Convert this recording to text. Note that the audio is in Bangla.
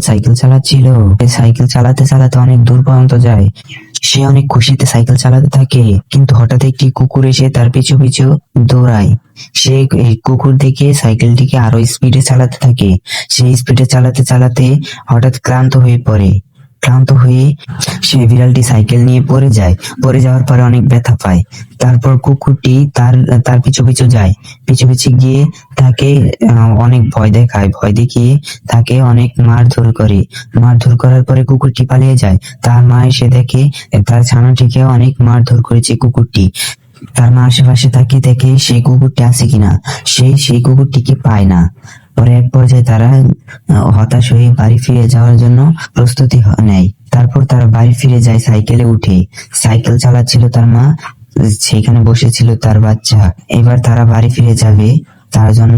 সাইকেল চালাচ্ছিল। সাইকেল চালাতে চালাতে অনেক দূর পর্যন্ত যায়। সে অনেক খুশিতে সাইকেল চালাতে থাকে, কিন্তু হঠাৎ একটি কুকুর এসে তার পিছু পিছু দৌড়ায়। সে এই কুকুর দেখে সাইকেলটিকে আরো স্পিডে চালাতে থাকে। সেই স্পিডে চালাতে চালাতে হঠাৎ ক্লান্ত হয়ে পড়ে। ক্লান্ত হয়ে সে বিড়ালটি সাইকেল নিয়ে পড়ে যায়। পড়ে যাওয়ার পরে অনেক ব্যথা পায়। তারপর কুকুরটি তার তার পিছু পিছু যায়। পিছু পিছু গিয়ে তাকে অনেক ভয় দেখায়। ভয় দেখিয়ে তাকে অনেক মারধর করে। মারধর করার পরে কুকুরটি পালিয়ে যায়। তার মা এসে দেখে তার ছানাটিকে অনেক মারধর করেছে কুকুরটি। তার মা আশেপাশে তাকিয়ে দেখে সেই কুকুরটি আছে কিনা। সেই কুকুরটিকে পায় না। পরে এক পর্যায়ে তারা হতাশ হয়ে বাড়ি ফিরে যাওয়ার জন্য প্রস্তুতি নেয়। তারপর তারা বাড়ি ফিরে যায় সাইকেলে উঠে। সাইকেল চালাচ্ছিল তার মা, সেখানে বসেছিল তার বাচ্চা। এবার তারা বাড়ি ফিরে যাবে, তার জন্য